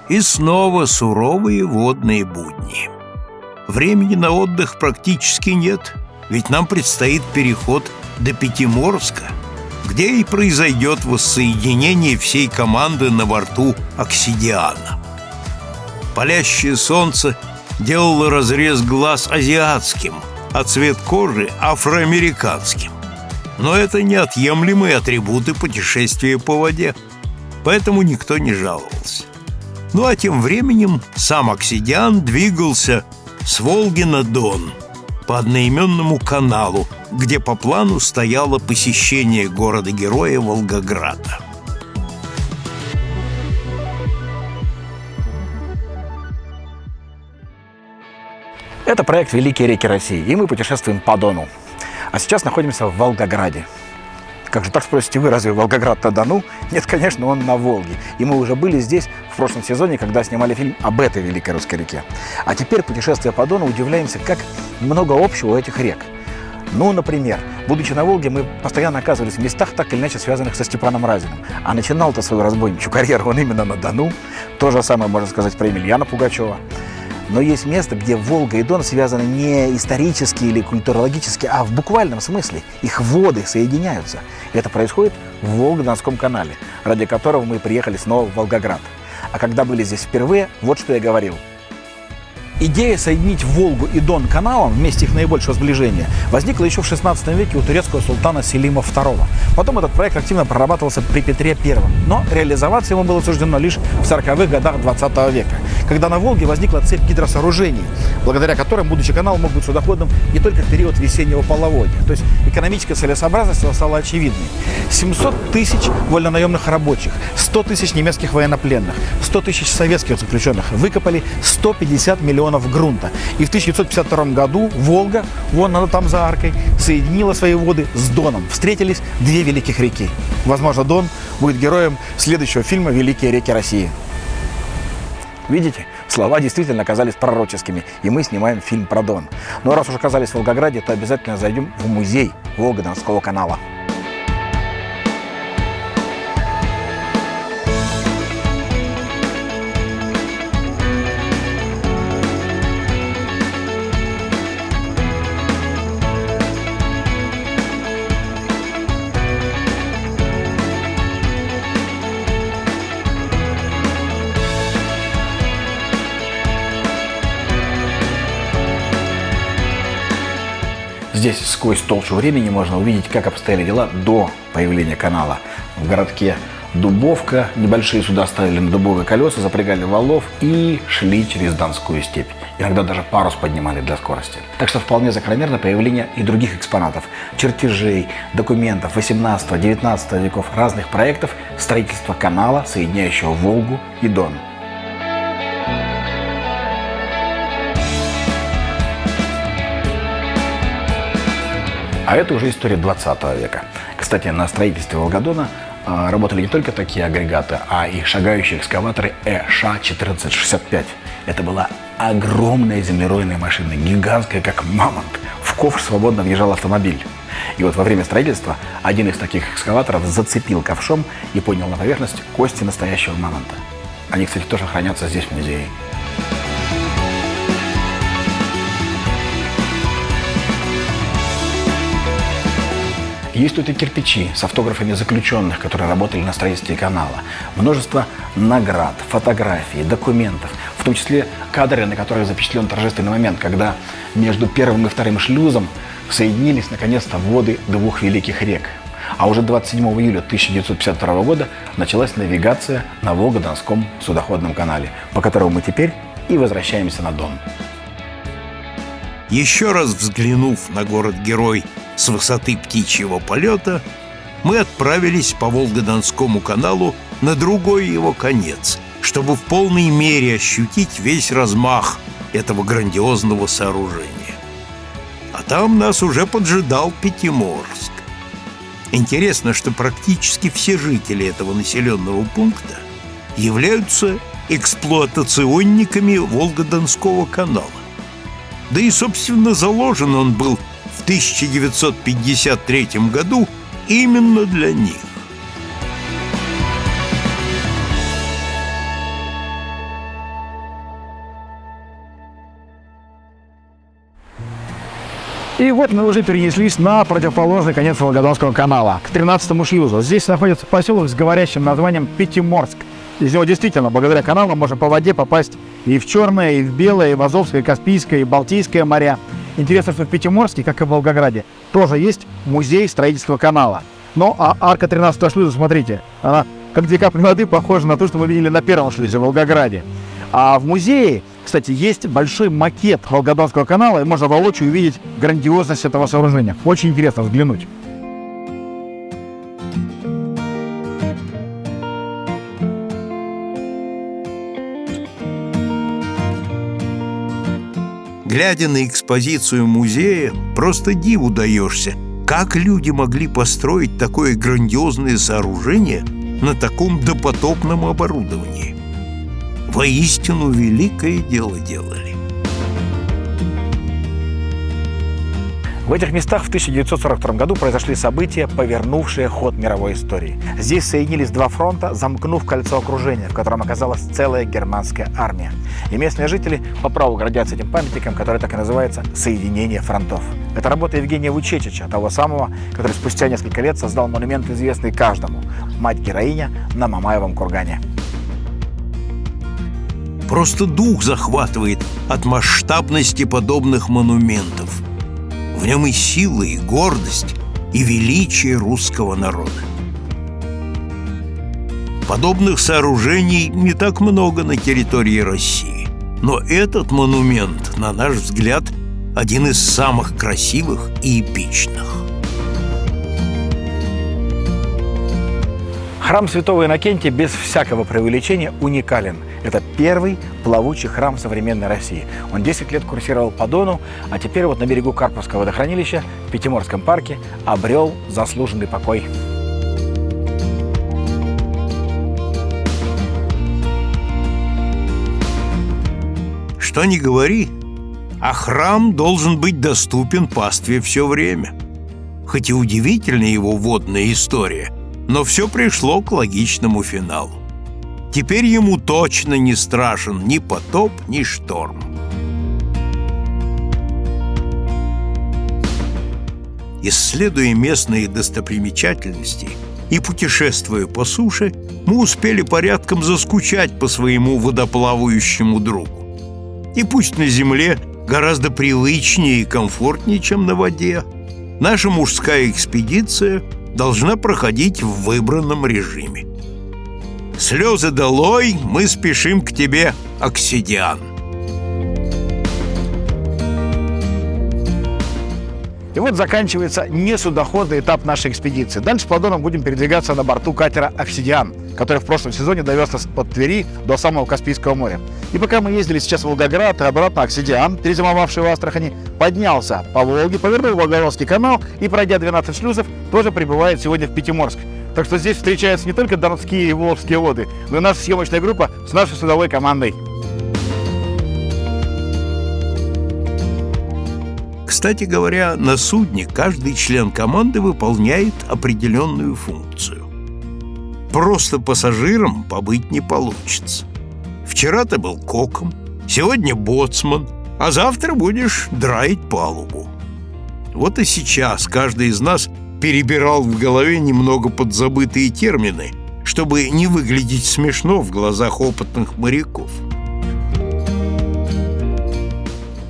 И снова суровые водные будни. Времени на отдых практически нет, ведь нам предстоит переход до Пятиморска, где и произойдет воссоединение всей команды на борту «Оксидиана». Палящее солнце делало разрез глаз азиатским, а цвет кожи афроамериканским. Но это неотъемлемые атрибуты путешествия по воде, поэтому никто не жаловался. Ну а тем временем сам «Оксидиан» двигался с Волги на Дон по одноименному каналу, где по плану стояло посещение города-героя Волгограда. Это проект «Великие реки России», и мы путешествуем по Дону. А сейчас находимся в Волгограде. Как же так, спросите вы, разве Волгоград на Дону? Нет, конечно, он на Волге. И мы уже были здесь в прошлом сезоне, когда снимали фильм об этой великой русской реке. А теперь, путешествуя по Дону, удивляемся, как много общего у этих рек. Ну, например, будучи на Волге, мы постоянно оказывались в местах, так или иначе связанных со Степаном Разиным. А начинал-то свою разбойничью карьеру он именно на Дону. То же самое можно сказать про Емельяна Пугачева. Но есть место, где Волга и Дон связаны не исторически или культурологически, а в буквальном смысле. Их воды соединяются. И это происходит в Волго-Донском канале, ради которого мы приехали снова в Волгоград. А когда были здесь впервые, вот что я говорил. Идея соединить Волгу и Дон каналом в месте их наибольшего сближения возникла еще в XVI веке у турецкого султана Селима II. Потом этот проект активно прорабатывался при Петре I, но реализоваться ему было суждено лишь в 40-х годах XX века, когда на Волге возникла цепь гидросооружений, благодаря которым будущий канал мог быть судоходным не только в период весеннего половодья. То есть экономическая целесообразность его стала очевидной. 700 тысяч вольнонаемных рабочих, 100 тысяч немецких военнопленных, 100 тысяч советских заключенных выкопали 150 миллионов грунта. И в 1952 году Волга, вон она там за аркой, соединила свои воды с Доном. Встретились две великих реки. Возможно, Дон будет героем следующего фильма «Великие реки России». Видите, слова действительно оказались пророческими, и мы снимаем фильм про Дон. Но раз уж оказались в Волгограде, то обязательно зайдем в музей Волго-Донского канала. Здесь сквозь толщу времени можно увидеть, как обстояли дела до появления канала. В городке Дубовка небольшие суда ставили на дубовые колеса, запрягали валов и шли через Донскую степь. Иногда даже парус поднимали для скорости. Так что вполне закономерно появление и других экспонатов, чертежей, документов 18-19 веков, разных проектов строительства канала, соединяющего Волгу и Дон. А это уже история 20 века. Кстати, на строительстве Волгодона работали не только такие агрегаты, а и шагающие экскаваторы ЭШ-1465. Это была огромная землеройная машина, гигантская, как мамонт. В ковш свободно въезжал автомобиль. И вот во время строительства один из таких экскаваторов зацепил ковшом и поднял на поверхность кости настоящего мамонта. Они, кстати, тоже хранятся здесь, в музее. Есть тут и кирпичи с автографами заключенных, которые работали на строительстве канала. Множество наград, фотографий, документов, в том числе кадры, на которых запечатлен торжественный момент, когда между первым и вторым шлюзом соединились наконец-то воды двух великих рек. А уже 27 июля 1952 года началась навигация на Волго-Донском судоходном канале, по которому мы теперь и возвращаемся на Дон. Еще раз взглянув на город-герой с высоты птичьего полета, мы отправились по Волго-Донскому каналу на другой его конец, чтобы в полной мере ощутить весь размах этого грандиозного сооружения. А там нас уже поджидал Пятиморск. Интересно, что практически все жители этого населенного пункта являются эксплуатационниками Волго-Донского канала. Да и, собственно, заложен он был в 1953 году именно для них. И вот мы уже перенеслись на противоположный конец Волгодонского канала, к 13-му шлюзу. Здесь находится поселок с говорящим названием Пятиморск. Из него действительно, благодаря каналу, можно по воде попасть и в Черное, и в Белое, и в Азовское, и Каспийское, и Балтийское моря. Интересно, что в Пятиморске, как и в Волгограде, тоже есть музей строительства канала. Ну, а арка 13-го шлюза, смотрите, она как две капли воды похожа на то, что мы видели на первом шлюзе в Волгограде. А в музее, кстати, есть большой макет Волгодонского канала, и можно воочию увидеть грандиозность этого сооружения. Очень интересно взглянуть. Глядя на экспозицию музея, просто диву даешься, как люди могли построить такое грандиозное сооружение на таком допотопном оборудовании. Воистину великое дело делали. В этих местах в 1942 году произошли события, повернувшие ход мировой истории. Здесь соединились два фронта, замкнув кольцо окружения, в котором оказалась целая германская армия. И местные жители по праву гордятся этим памятником, который так и называется «Соединение фронтов». Это работа Евгения Вучетича, того самого, который спустя несколько лет создал монумент, известный каждому – мать-героиня на Мамаевом кургане. Просто дух захватывает от масштабности подобных монументов. В нем и сила, и гордость, и величие русского народа. Подобных сооружений не так много на территории России, но этот монумент, на наш взгляд, один из самых красивых и эпичных. Храм Святого Иннокентия без всякого преувеличения уникален. Это первый плавучий храм современной России. Он 10 лет курсировал по Дону, а теперь вот на берегу Карповского водохранилища в Пятиморском парке обрел заслуженный покой. Что ни говори, а храм должен быть доступен пастве все время. Хоть и удивительна его водная история, но все пришло к логичному финалу. Теперь ему точно не страшен ни потоп, ни шторм. Исследуя местные достопримечательности и путешествуя по суше, мы успели порядком заскучать по своему водоплавающему другу. И пусть на земле гораздо привычнее и комфортнее, чем на воде, наша мужская экспедиция должна проходить в выбранном режиме. Слезы долой, мы спешим к тебе, Оксидиан. И вот заканчивается несудоходный этап нашей экспедиции. Дальше по Дону будем передвигаться на борту катера «Оксидиан», который в прошлом сезоне довез нас от Твери до самого Каспийского моря. И пока мы ездили сейчас в Волгоград и обратно, «Оксидиан», перезимовавший в Астрахани, поднялся по Волге, повернул в Волгодонский канал и, пройдя 12 шлюзов, тоже прибывает сегодня в Пятиморск. Так что здесь встречаются не только донские и волжские воды, но и наша съемочная группа с нашей судовой командой. Кстати говоря, на судне каждый член команды выполняет определенную функцию. Просто пассажиром побыть не получится. Вчера ты был коком, сегодня боцман, а завтра будешь драить палубу. Вот и сейчас каждый из нас перебирал в голове немного подзабытые термины, чтобы не выглядеть смешно в глазах опытных моряков.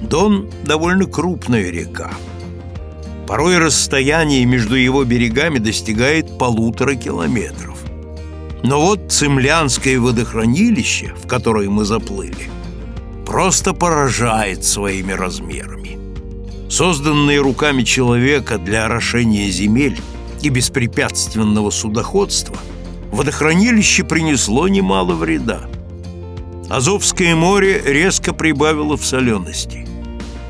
Дон – довольно крупная река. Порой расстояние между его берегами достигает 1,5 километров. Но вот Цимлянское водохранилище, в которое мы заплыли, просто поражает своими размерами. Созданное руками человека для орошения земель и беспрепятственного судоходства, водохранилище принесло немало вреда. Азовское море резко прибавило в солености,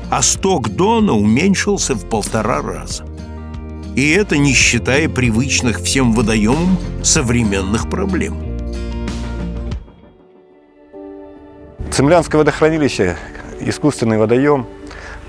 а сток Дона уменьшился в 1,5 раза. И это не считая привычных всем водоемам современных проблем. Цимлянское водохранилище – искусственный водоем.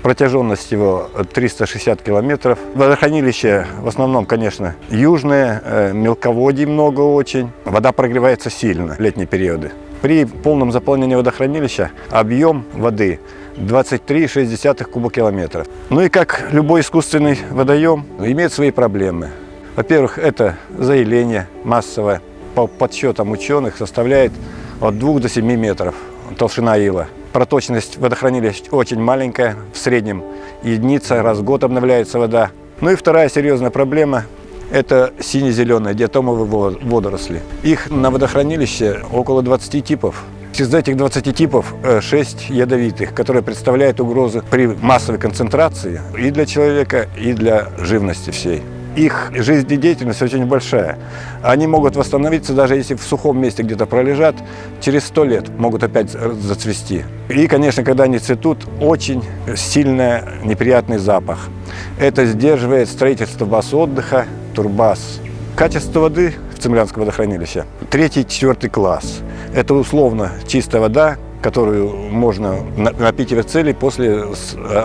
Протяженность его 360 километров. Водохранилище в основном, конечно, южное, мелководье много очень. Вода прогревается сильно в летние периоды. При полном заполнении водохранилища объем воды 23,6 кубокилометров. Ну и как любой искусственный водоем, имеет свои проблемы. Во-первых, это заиление массовое. По подсчетам ученых составляет от 2 до 7 метров толщина ила. Проточность водохранилищ очень маленькая, в среднем единица, раз в год обновляется вода. Ну и вторая серьезная проблема – это сине-зеленые диатомовые водоросли. Их на водохранилище около 20 типов. Из этих 20 типов 6 ядовитых, которые представляют угрозу при массовой концентрации и для человека, и для живности всей. Их жизнедеятельность очень большая. Они могут восстановиться, даже если в сухом месте где-то пролежат, через 100 лет могут опять зацвести. И, конечно, когда они цветут, очень сильный неприятный запах. Это сдерживает строительство баз отдыха, турбаз. Качество воды в Цимлянском водохранилище 3-4 класс. Это условно чистая вода, которую можно напитывать целей после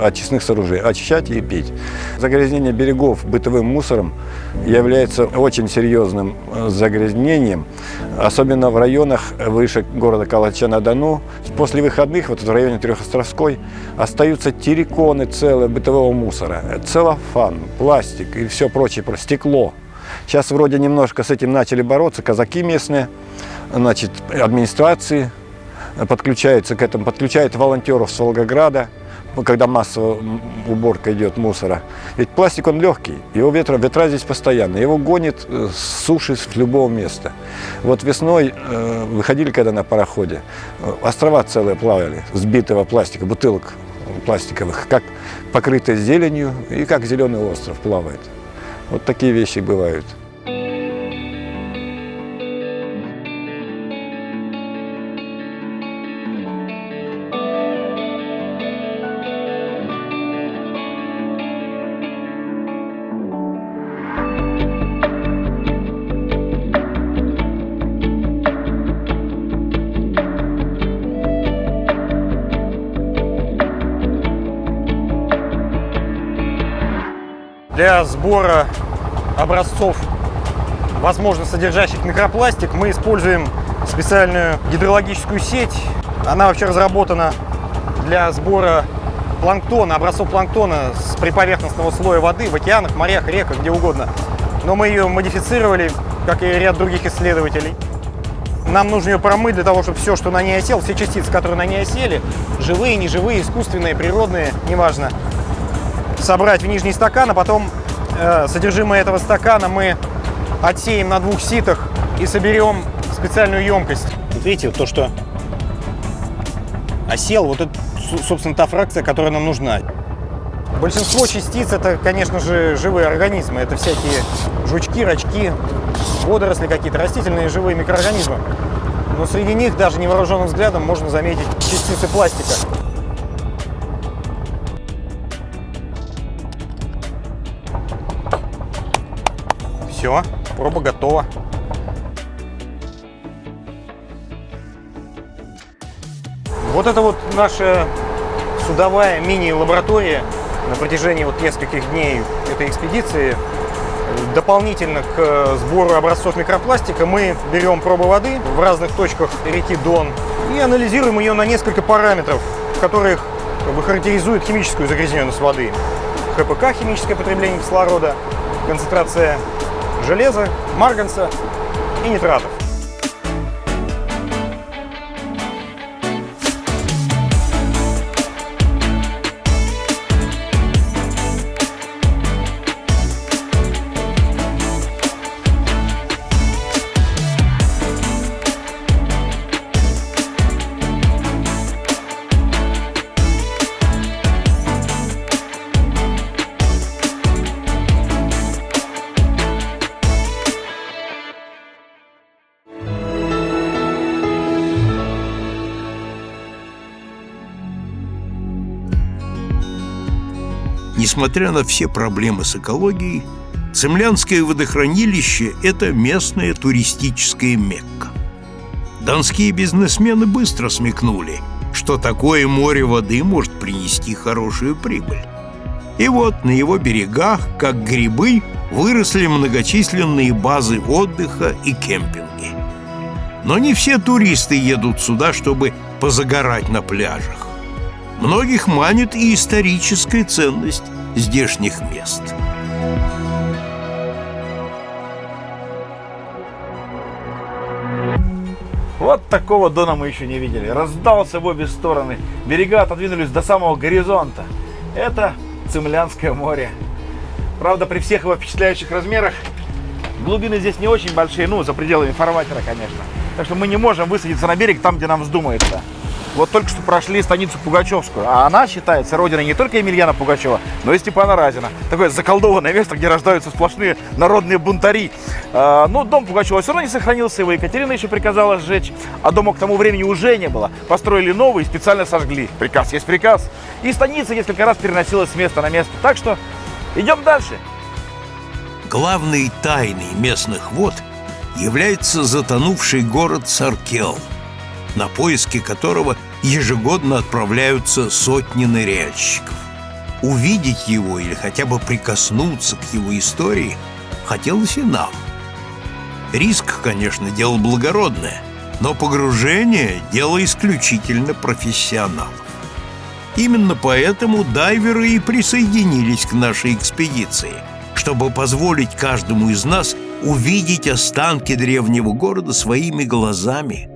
очистных сооружений, очищать и пить. Загрязнение берегов бытовым мусором является очень серьезным загрязнением, особенно в районах выше города Калача-на-Дону. После выходных, вот в районе Трехостровской, остаются терриконы целые бытового мусора, целлофан, пластик и все прочее, стекло. Сейчас вроде немножко с этим начали бороться казаки местные, значит, администрации, подключаются к этому, подключают волонтеров с Волгограда, когда массовая уборка идет мусора. Ведь пластик, он легкий, его ветра здесь постоянно, его гонит с суши, с любого места. Вот весной выходили когда на пароходе, острова целые плавали, сбитого пластика, бутылок пластиковых, как покрытые зеленью и как зеленый остров плавает. Вот такие вещи бывают. Для сбора образцов, возможно, содержащих микропластик, мы используем специальную гидрологическую сеть. Она вообще разработана для сбора планктона, образцов планктона с приповерхностного слоя воды в океанах, морях, реках, где угодно. Но мы ее модифицировали, как и ряд других исследователей. Нам нужно ее промыть для того, чтобы все, что на ней осело, все частицы, которые на ней осели, живые, неживые, искусственные, природные, неважно, собрать в нижний стакан, а потом содержимое этого стакана мы отсеем на 2 ситах и соберем в специальную емкость. Вот видите, вот то, что осел, вот это, собственно, та фракция, которая нам нужна. Большинство частиц — это, конечно же, живые организмы. Это всякие жучки, рачки, водоросли какие-то, растительные живые микроорганизмы. Но среди них даже невооруженным взглядом можно заметить частицы пластика. Все, проба готова. Вот это вот наша судовая мини-лаборатория на протяжении вот нескольких дней этой экспедиции. Дополнительно к сбору образцов микропластика мы берем пробы воды в разных точках реки Дон и анализируем ее на несколько параметров, которые характеризуют химическую загрязненность воды. ХПК, химическое потребление кислорода, концентрация железа, марганца и нитратов. Несмотря на все проблемы с экологией, Цимлянское водохранилище – это местная туристическая Мекка. Донские бизнесмены быстро смекнули, что такое море воды может принести хорошую прибыль. И вот на его берегах, как грибы, выросли многочисленные базы отдыха и кемпинги. Но не все туристы едут сюда, чтобы позагорать на пляжах. Многих манит и историческая ценность здешних мест. Вот такого Дона мы еще не видели. Раздался в обе стороны. Берега отодвинулись до самого горизонта. Это Цимлянское море. Правда, при всех его впечатляющих размерах глубины здесь не очень большие, ну, за пределами фарватера, конечно. Так что мы не можем высадиться на берег там, где нам вздумается. Вот только что прошли станицу Пугачевскую, а она считается родиной не только Емельяна Пугачева, но и Степана Разина. Такое заколдованное место, где рождаются сплошные народные бунтари. Но дом Пугачева все равно не сохранился, его Екатерина еще приказала сжечь, а дома к тому времени уже не было. Построили новый и специально сожгли. Приказ есть приказ. И станица несколько раз переносилась с места на место. Так что идем дальше. Главной тайной местных вод является затонувший город Саркел, на поиски которого ежегодно отправляются сотни ныряльщиков. Увидеть его или хотя бы прикоснуться к его истории хотелось и нам. Риск, конечно, дело благородное, но погружение – дело исключительно профессионалов. Именно поэтому дайверы и присоединились к нашей экспедиции, чтобы позволить каждому из нас увидеть останки древнего города своими глазами.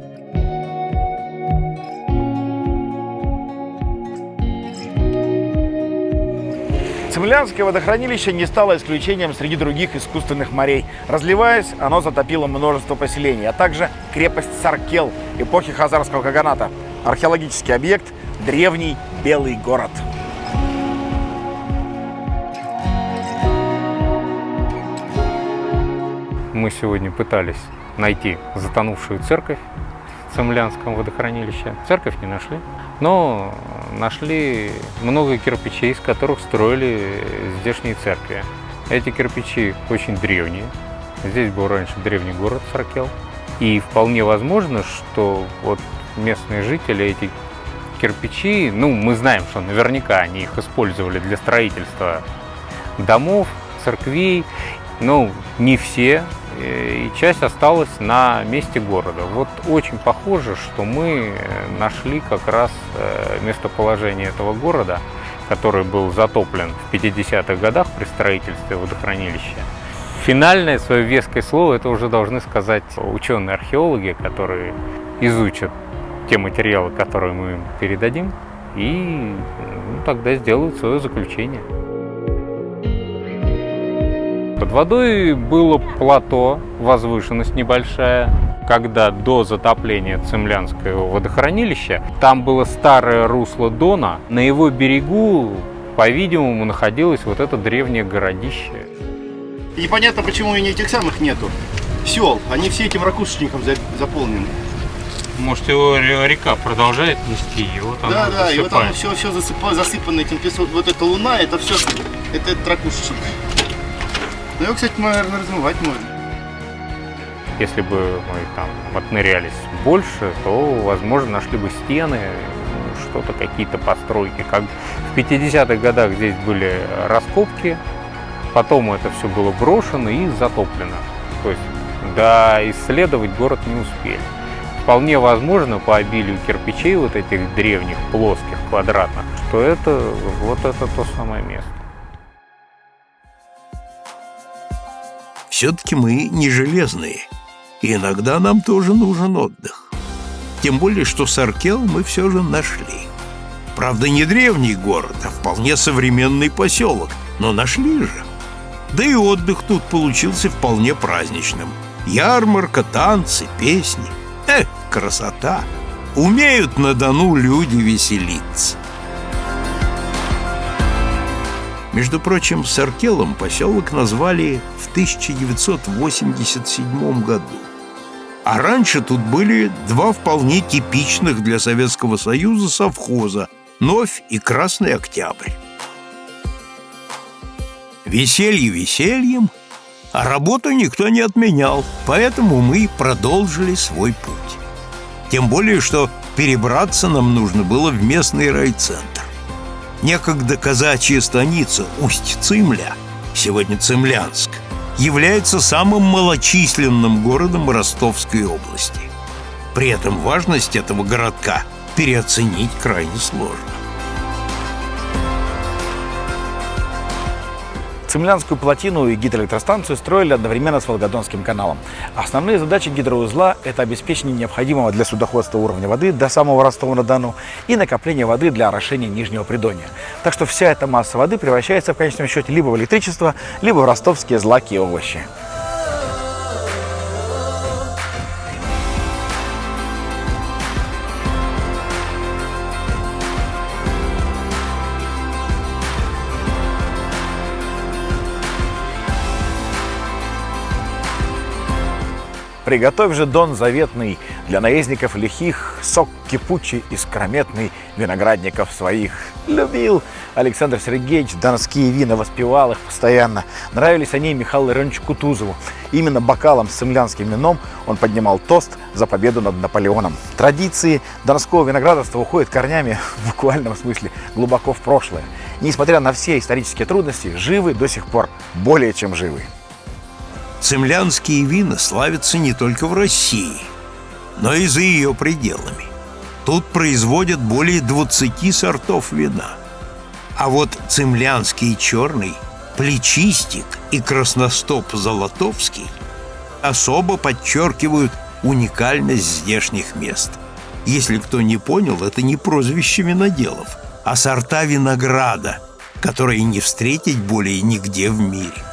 Цимлянское водохранилище не стало исключением среди других искусственных морей. Разливаясь, оно затопило множество поселений, а также крепость Саркел эпохи хазарского каганата. Археологический объект – древний белый город. Мы сегодня пытались найти затонувшую церковь в Цимлянском водохранилище. Церковь не нашли, но нашли много кирпичей, из которых строили здешние церкви. Эти кирпичи очень древние. Здесь был раньше древний город Саркел. И вполне возможно, что вот местные жители эти кирпичи, ну, мы знаем, что наверняка они их использовали для строительства домов, церквей, но не все, и часть осталась на месте города. Вот очень похоже, что мы нашли как раз местоположение этого города, который был затоплен в 50-х годах при строительстве водохранилища. Финальное свое веское слово это уже должны сказать ученые-археологи, которые изучат те материалы, которые мы им передадим, и тогда сделают свое заключение. Под водой было плато, возвышенность небольшая. Когда до затопления Цимлянского водохранилища, там было старое русло Дона, на его берегу, по-видимому, находилось вот это древнее городище. И непонятно, почему и этих самых нету сел, они все этим ракушечником заполнены. Может, его река продолжает нести, и вот да, да, и вот оно все засыпано этим песком. Вот эта луна, это все, это ракушечник. Но его, кстати, наверное, размывать можно. Если бы мы там отнырялись больше, то, возможно, нашли бы стены, что-то, какие-то постройки. Как в 50-х годах здесь были раскопки, потом это все было брошено и затоплено. То есть, да, исследовать город не успели. Вполне возможно, по обилию кирпичей, вот этих древних, плоских, квадратных, что это вот это то самое место. Все-таки мы не железные, и иногда нам тоже нужен отдых. Тем более, что Саркел мы все же нашли. Правда, не древний город, а вполне современный поселок, но нашли же. Да и отдых тут получился вполне праздничным. Ярмарка, танцы, песни. Красота! Умеют на Дону люди веселиться. Между прочим, Саркелом поселок назвали в 1987 году. А раньше тут были два вполне типичных для Советского Союза совхоза – Новь и Красный Октябрь. Веселье весельем, а работу никто не отменял, поэтому мы продолжили свой путь. Тем более, что перебраться нам нужно было в местный райцентр. Некогда казачья станица Усть-Цимля, сегодня Цимлянск, является самым малочисленным городом Ростовской области. При этом важность этого городка переоценить крайне сложно. Цимлянскую плотину и гидроэлектростанцию строили одновременно с Волгодонским каналом. Основные задачи гидроузла – это обеспечение необходимого для судоходства уровня воды до самого Ростова-на-Дону и накопление воды для орошения Нижнего Придонья. Так что вся эта масса воды превращается в конечном счете либо в электричество, либо в ростовские злаки и овощи. Приготовь же, Дон заветный, для наездников лихих сок кипучий и скрометный виноградников своих. Любил Александр Сергеевич донские вина, воспевал их постоянно. Нравились они Михаилу Ивановичу Кутузову. Именно бокалом с цимлянским вином он поднимал тост за победу над Наполеоном. Традиции донского виноградарства уходят корнями, в буквальном смысле, глубоко в прошлое. Несмотря на все исторические трудности, живы до сих пор, более чем живы. Цимлянские вина славятся не только в России, но и за ее пределами. Тут производят более 20 сортов вина. А вот цимлянский черный, плечистик и красностоп-золотовский особо подчеркивают уникальность здешних мест. Если кто не понял, это не прозвище виноделов, а сорта винограда, которые не встретить более нигде в мире.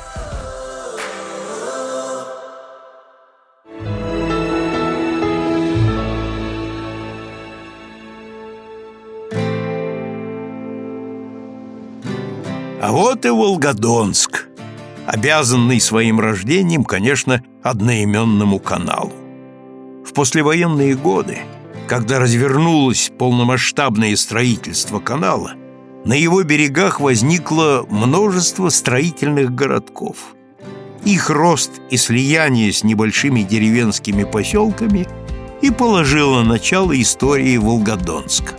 А вот и Волгодонск, обязанный своим рождением, конечно, одноименному каналу. В послевоенные годы, когда развернулось полномасштабное строительство канала, на его берегах возникло множество строительных городков. Их рост и слияние с небольшими деревенскими поселками и положило начало истории Волгодонска.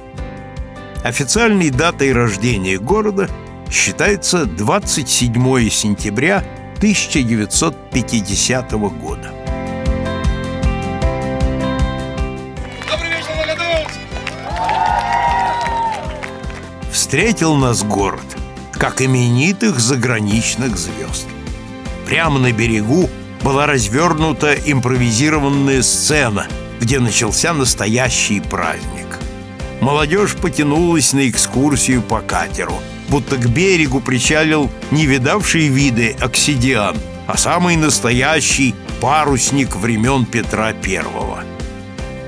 Официальной датой рождения города считается 27 сентября 1950 года. Добрый вечер, Волгодонск! Встретил нас город, как именитых заграничных звезд. Прямо на берегу была развернута импровизированная сцена, где начался настоящий праздник. Молодежь потянулась на экскурсию по катеру, будто к берегу причалил не видавший виды оксидиан, а самый настоящий парусник времен Петра I.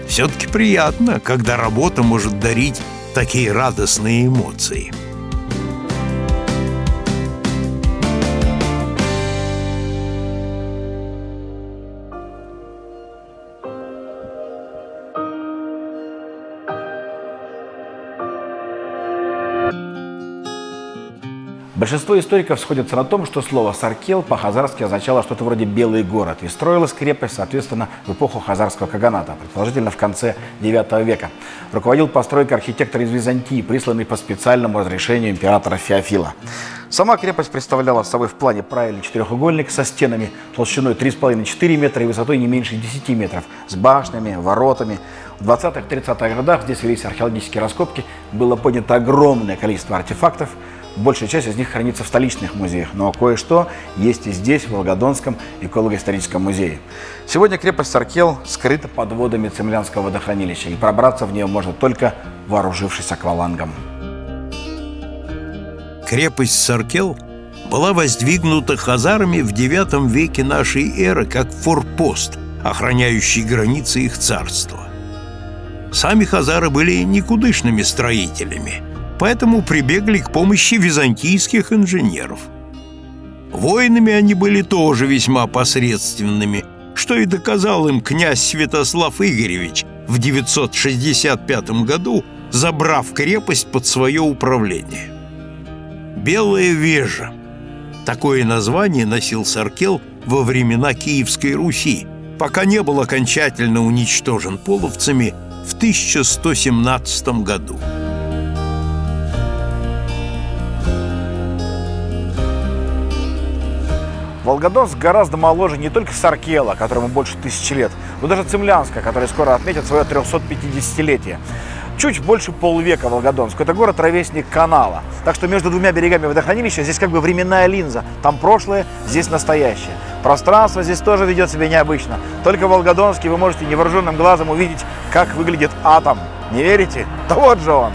Все-таки приятно, когда работа может дарить такие радостные эмоции. Большинство историков сходятся на том, что слово «Саркел» по-хазарски означало что-то вроде «белый город», и строилась крепость, соответственно, в эпоху хазарского каганата, предположительно в конце IX века. Руководил постройкой архитектор из Византии, присланный по специальному разрешению императора Феофила. Сама крепость представляла собой в плане правильный четырехугольник со стенами толщиной 3,5-4 метра и высотой не меньше 10 метров, с башнями, воротами. В 20-30-х годах здесь велись археологические раскопки, было поднято огромное количество артефактов. Большая часть из них хранится в столичных музеях, но кое-что есть и здесь, в Волгодонском эколого-историческом музее. Сегодня крепость Саркел скрыта под водами Цимлянского водохранилища, и пробраться в нее можно только вооружившись аквалангом. Крепость Саркел была воздвигнута хазарами в IX веке нашей эры как форпост, охраняющий границы их царства. Сами хазары были никудышными строителями, поэтому прибегли к помощи византийских инженеров. Воинами они были тоже весьма посредственными, что и доказал им князь Святослав Игоревич в 965 году, забрав крепость под свое управление. Белая Вежа – такое название носил Саркел во времена Киевской Руси, пока не был окончательно уничтожен половцами в 1117 году. Волгодонск гораздо моложе не только Саркела, которому больше 1000 лет, но даже Цимлянска, который скоро отметит свое 350-летие. Чуть больше полвека Волгодонск. Это город-ровесник канала. Так что между двумя берегами водохранилища здесь как бы временная линза. Там прошлое, здесь настоящее. Пространство здесь тоже ведет себя необычно. Только в Волгодонске вы можете невооруженным глазом увидеть, как выглядит атом. Не верите? Да вот же он!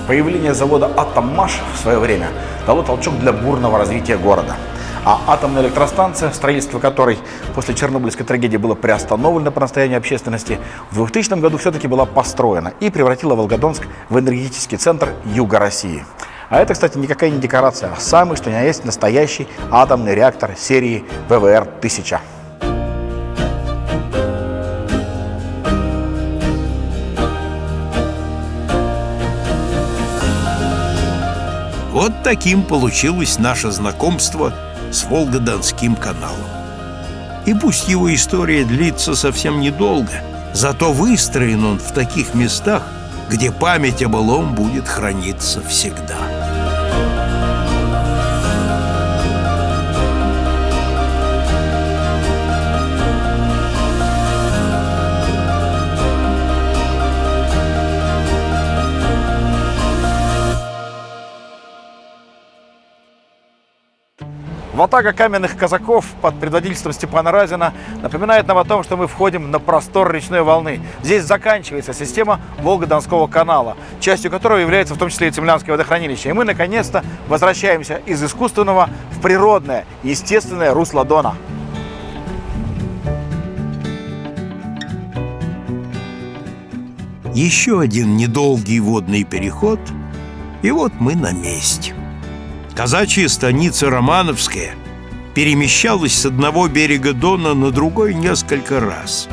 Появление завода «Атоммаш» в свое время дало толчок для бурного развития города. А атомная электростанция, строительство которой после Чернобыльской трагедии было приостановлено по настоянию общественности, в 2000 году все-таки была построена и превратила Волгодонск в энергетический центр Юга России. А это, кстати, никакая не декорация, а самый, что ни на есть, настоящий атомный реактор серии ВВР-1000. Вот таким получилось наше знакомство с Волгодонским каналом. И пусть его история длится совсем недолго, зато выстроен он в таких местах, где память о былом будет храниться всегда. Ватага каменных казаков под предводительством Степана Разина напоминает нам о том, что мы входим на простор речной волны. Здесь заканчивается система Волгодонского канала, частью которого является в том числе и Цимлянское водохранилище. И мы наконец-то возвращаемся из искусственного в природное, естественное русло Дона. Еще один недолгий водный переход, и вот мы на месте. Казачья станица Романовская перемещалась с одного берега Дона на другой несколько раз.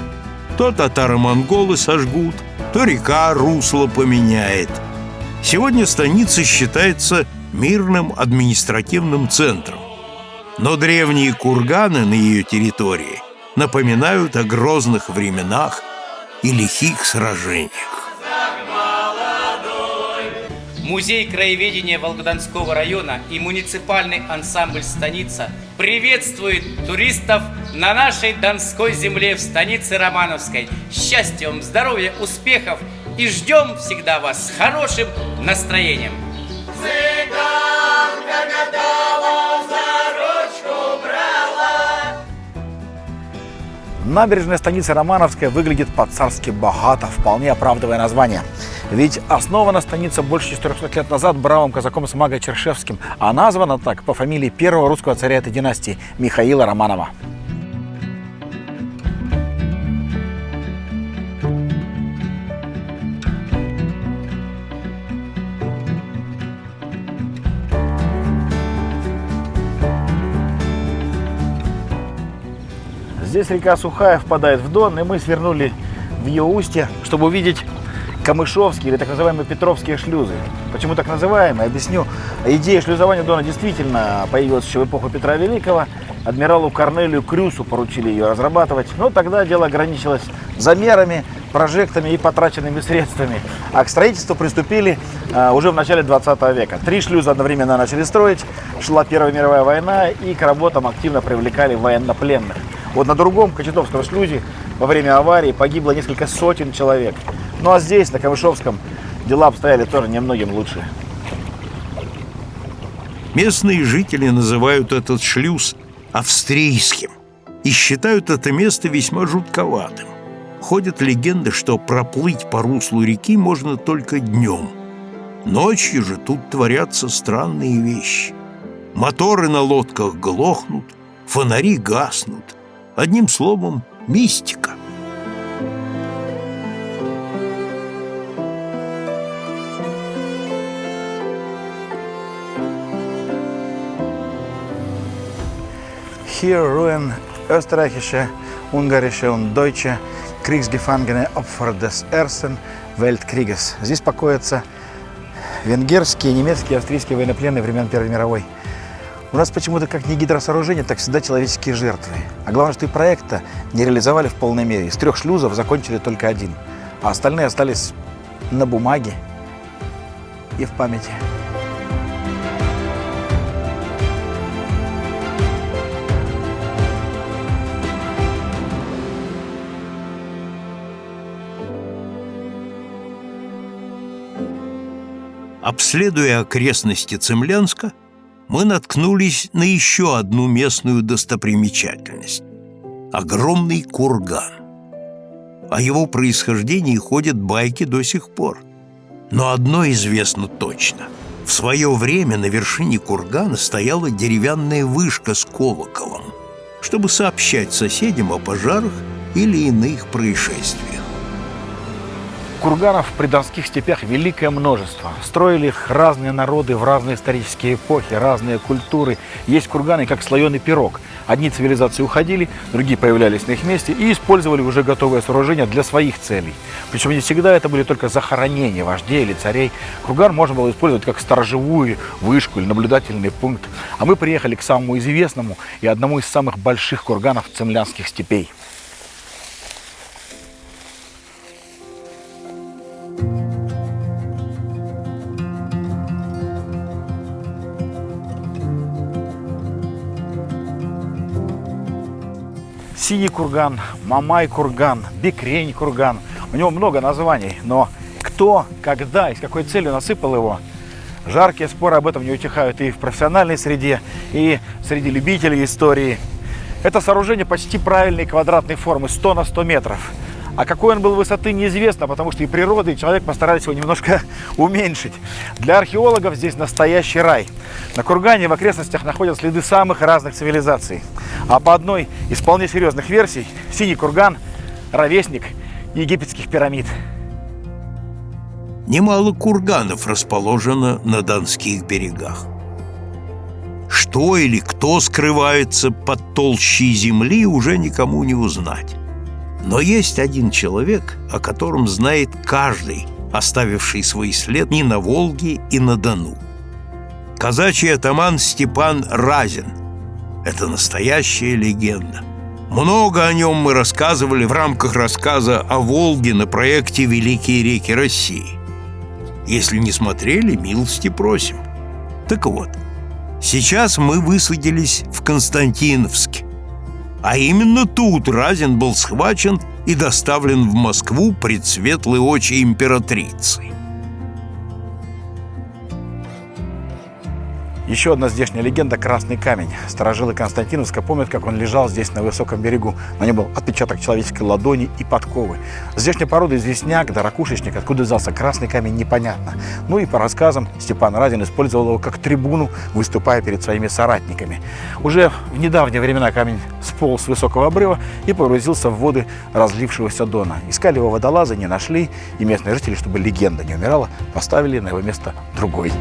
То татаро-монголы сожгут, то река русло поменяет. Сегодня станица считается мирным административным центром, но древние курганы на ее территории напоминают о грозных временах и лихих сражениях. Музей краеведения Волгодонского района и муниципальный ансамбль «Станица» приветствует туристов на нашей Донской земле в станице Романовской. Счастья вам, здоровья, успехов и ждем всегда вас с хорошим настроением. Цыганка гадала, за ручку брала. Набережная станицы Романовская выглядит по-царски богато, вполне оправдывая название. Ведь основана станица больше 400 лет назад бравым казаком Смагой Чершевским, а названа так по фамилии первого русского царя этой династии Михаила Романова. Здесь река Сухая впадает в Дон, и мы свернули в ее устье, чтобы увидеть Камышовские или так называемые Петровские шлюзы. Почему так называемые? Объясню. Идея шлюзования Дона действительно появилась еще в эпоху Петра Великого. Адмиралу Корнелию Крюсу поручили ее разрабатывать, но тогда дело ограничилось замерами, прожектами и потраченными средствами. А к строительству приступили уже в начале 20 века. 3 шлюза одновременно начали строить, шла Первая мировая война, и к работам активно привлекали военнопленных. Вот на другом Кочетовском шлюзе во время аварии погибло несколько сотен человек. Ну а здесь, на Камышовском, дела обстояли тоже немногим лучше. Местные жители называют этот шлюз австрийским и считают это место весьма жутковатым. Ходят легенды, что проплыть по руслу реки можно только днем. Ночью же тут творятся странные вещи. Моторы на лодках глохнут, фонари гаснут. Одним словом, мистика. Hier ruhen österreichische, ungarische und deutsche Kriegsgefangene Opfer des Ersten Weltkrieges. Здесь покоятся венгерские, немецкие, австрийские военнопленные времен Первой мировой. У нас почему-то как не гидросооружение, так всегда человеческие жертвы. А главное, что и проекта не реализовали в полной мере. Из 3 шлюзов закончили только 1. а остальные остались на бумаге и в памяти. Обследуя окрестности Цимлянска, мы наткнулись на еще одну местную достопримечательность – огромный курган. О его происхождении ходят байки до сих пор. Но одно известно точно – в свое время на вершине кургана стояла деревянная вышка с колоколом, чтобы сообщать соседям о пожарах или иных происшествиях. Курганов в придонских степях великое множество. Строили их разные народы в разные исторические эпохи, разные культуры. Есть курганы, как слоеный пирог. Одни цивилизации уходили, другие появлялись на их месте и использовали уже готовые сооружения для своих целей. Причем не всегда это были только захоронения вождей или царей. Курган можно было использовать как сторожевую вышку или наблюдательный пункт. А мы приехали к самому известному и одному из самых больших курганов цимлянских степей. Синий курган, Мамай курган, Бекрень курган. У него много названий, но кто, когда и с какой целью насыпал его, жаркие споры об этом не утихают и в профессиональной среде, и среди любителей истории. Это сооружение почти правильной квадратной формы, 100 на 100 метров. А какой он был высоты, неизвестно, потому что и природа, и человек постарались его немножко уменьшить. Для археологов здесь настоящий рай. На кургане в окрестностях находят следы самых разных цивилизаций. А по одной из вполне серьезных версий, синий курган – ровесник египетских пирамид. Немало курганов расположено на Донских берегах. Что или кто скрывается под толщей земли, уже никому не узнать. Но есть один человек, о котором знает каждый, оставивший свой след и на Волге, и на Дону. Казачий атаман Степан Разин. Это настоящая легенда. Много о нем мы рассказывали в рамках рассказа о Волге на проекте «Великие реки России». Если не смотрели, милости просим. Так вот, сейчас мы высадились в Константиновске. А именно тут Разин был схвачен и доставлен в Москву пред светлые очи императрицы. Еще одна здешняя легенда – Красный камень. Старожилы Константиновска помнят, как он лежал здесь на высоком берегу. На нем был отпечаток человеческой ладони и подковы. Здешняя порода известняк, да ракушечник, откуда взялся красный камень, непонятно. Ну и по рассказам, Степан Разин использовал его как трибуну, выступая перед своими соратниками. Уже в недавние времена камень сполз с высокого обрыва и погрузился в воды разлившегося Дона. Искали его водолазы, не нашли, и местные жители, чтобы легенда не умирала, поставили на его место другой.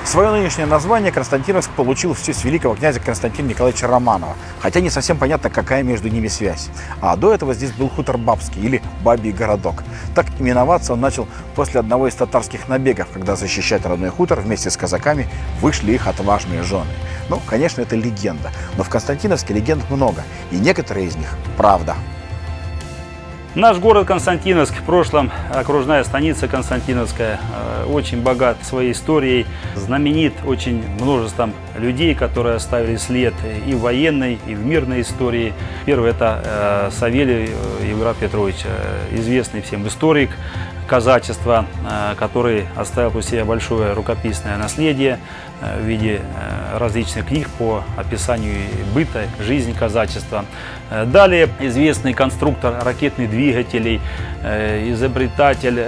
Свое нынешнее название Константиновск получил в честь великого князя Константина Николаевича Романова, хотя не совсем понятно, какая между ними связь. А до этого здесь был хутор Бабский или Бабий городок. Так именоваться он начал после одного из татарских набегов, когда защищать родной хутор вместе с казаками вышли их отважные жены. Ну, конечно, это легенда, но в Константиновске легенд много, и некоторые из них правда. Наш город Константиновск, в прошлом окружная станица Константиновская, очень богат своей историей, знаменит очень множеством людей, которые оставили след и в военной, и в мирной истории. Первый – это Савелий Евграф Петрович, известный всем историк казачества, который оставил после себя большое рукописное наследие в виде различных книг по описанию быта, жизни казачества. Далее известный конструктор ракетных двигателей, изобретатель,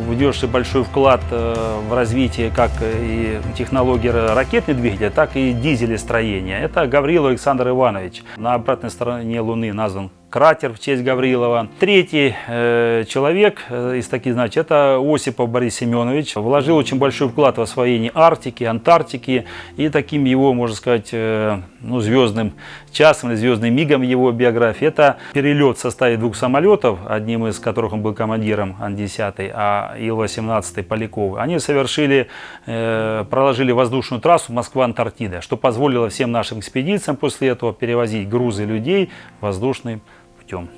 внесший большой вклад в развитие как и технологий ракетных двигателей, так и дизелестроения. Это Гаврилов Александр Иванович. На обратной стороне Луны назван кратер в честь Гаврилова. Третий человек из таких, значит, это Осипов Борис Семенович. Вложил очень большой вклад в освоение Арктики, Антарктики. И таким его, можно сказать, звездным часом или звездным мигом в его биографии это перелет в составе 2 самолетов, одним из которых он был командиром Ан-10, а Ил-18 Поляков. Они проложили воздушную трассу Москва-Антарктида, что позволило всем нашим экспедициям после этого перевозить грузы людей воздушным путем.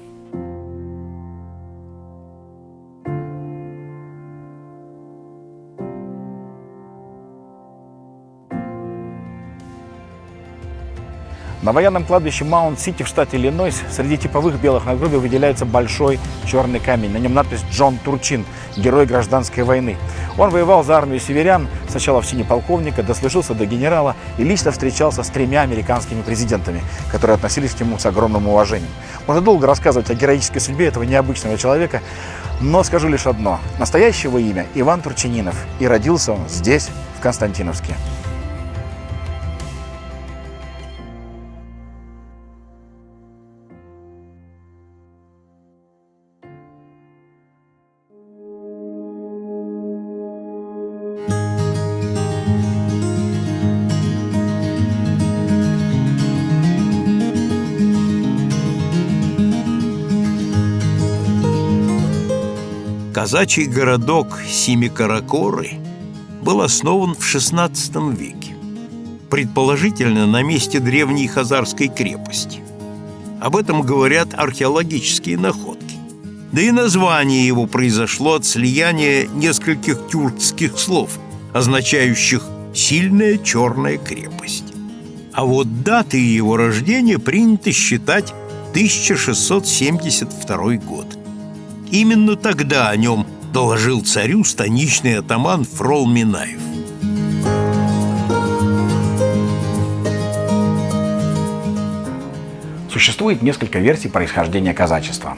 На военном кладбище Маунт-Сити в штате Иллинойс среди типовых белых надгробий выделяется большой черный камень. На нем надпись «Джон Турчин, герой гражданской войны». Он воевал за армию северян, сначала в чине полковника, дослужился до генерала и лично встречался с 3 американскими президентами, которые относились к нему с огромным уважением. Можно долго рассказывать о героической судьбе этого необычного человека, но скажу лишь одно. Настоящее его имя Иван Турчининов, и родился он здесь, в Константиновске. Казачий городок Семикаракоры был основан в XVI веке, предположительно на месте древней хазарской крепости. Об этом говорят археологические находки. Да и название его произошло от слияния нескольких тюркских слов, означающих «сильная черная крепость». А вот датой его рождения принято считать 1672 год. Именно тогда о нем доложил царю станичный атаман Фрол Минаев. Существует несколько версий происхождения казачества.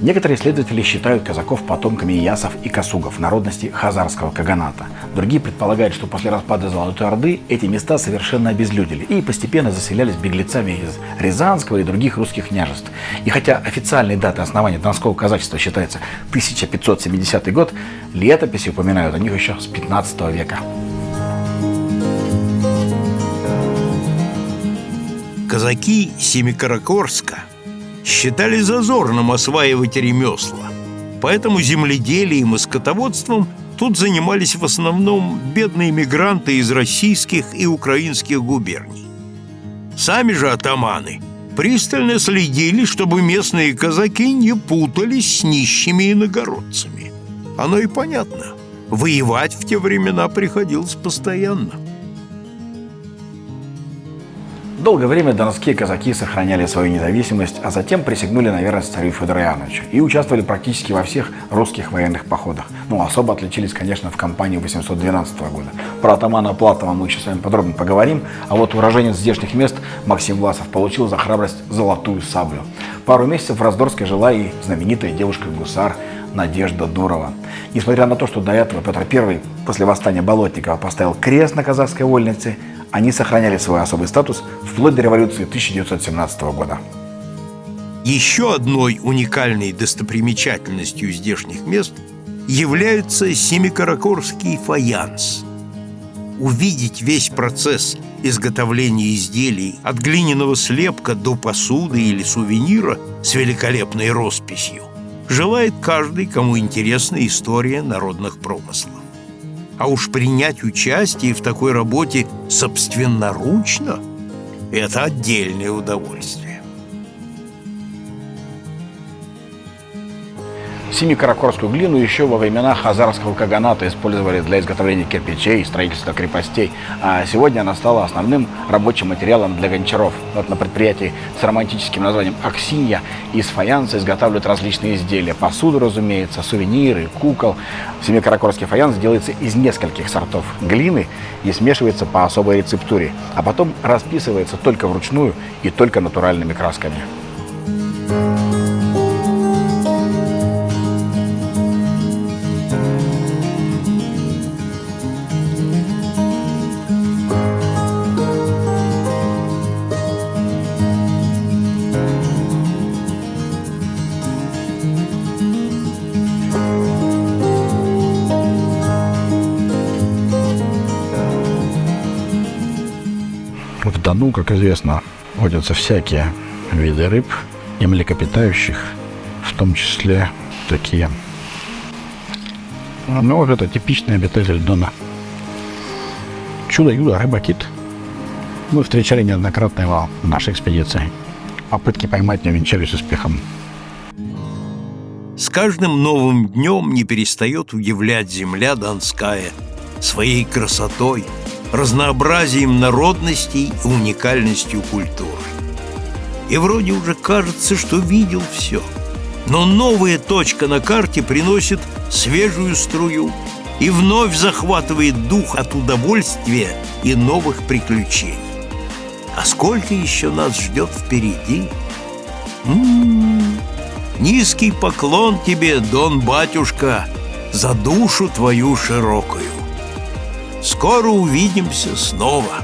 Некоторые исследователи считают казаков потомками ясов и косугов народности хазарского каганата. Другие предполагают, что после распада Золотой Орды эти места совершенно обезлюдили и постепенно заселялись беглецами из Рязанского и других русских княжеств. И хотя официальной датой основания донского казачества считается 1570 год, летописи упоминают о них еще с 15 века. Казаки Семикаракорска считали зазорным осваивать ремесла, поэтому земледелием и скотоводством тут занимались в основном бедные мигранты из российских и украинских губерний. Сами же атаманы пристально следили, чтобы местные казаки не путались с нищими иногородцами. Оно и понятно, воевать в те времена приходилось постоянно. Долгое время донские казаки сохраняли свою независимость, а затем присягнули на верность царю Федору Иоанновичу и участвовали практически во всех русских военных походах. Ну, особо отличились, конечно, в кампании 812 года. Про атамана Платова мы еще с вами подробно поговорим, а вот уроженец здешних мест Максим Власов получил за храбрость золотую саблю. Пару месяцев в Раздорске жила и знаменитая девушка-гусар Надежда Дурова. Несмотря на то, что до этого Петр I после восстания Болотникова поставил крест на казахской вольнице, они сохраняли свой особый статус вплоть до революции 1917 года. Еще одной уникальной достопримечательностью здешних мест является семикаракорский фаянс. Увидеть весь процесс изготовления изделий от глиняного слепка до посуды или сувенира с великолепной росписью желает каждый, кому интересна история народных промыслов. А уж принять участие в такой работе собственноручно – это отдельное удовольствие. Семикаракорскую глину еще во времена хазарского каганата использовали для изготовления кирпичей и строительства крепостей, а сегодня она стала основным рабочим материалом для гончаров. Вот на предприятии с романтическим названием «Аксинья» из фаянса изготавливают различные изделия. Посуду, разумеется, сувениры, кукол. Семикаракорский фаянс делается из нескольких сортов глины и смешивается по особой рецептуре, а потом расписывается только вручную и только натуральными красками. Дону, как известно, водятся всякие виды рыб и млекопитающих, в том числе такие. Ну, вот это типичный обитатель Дона. Чудо-юдо, рыба-кит. Мы встречали неоднократно его в нашей экспедиции. Попытки поймать не увенчались успехом. С каждым новым днем не перестает удивлять земля донская своей красотой, разнообразием народностей и уникальностью культуры. И вроде уже кажется, что видел все. Но новая точка на карте приносит свежую струю и вновь захватывает дух от удовольствия и новых приключений. А сколько еще нас ждет впереди? Низкий поклон тебе, Дон-батюшка, за душу твою широкую. Скоро увидимся снова.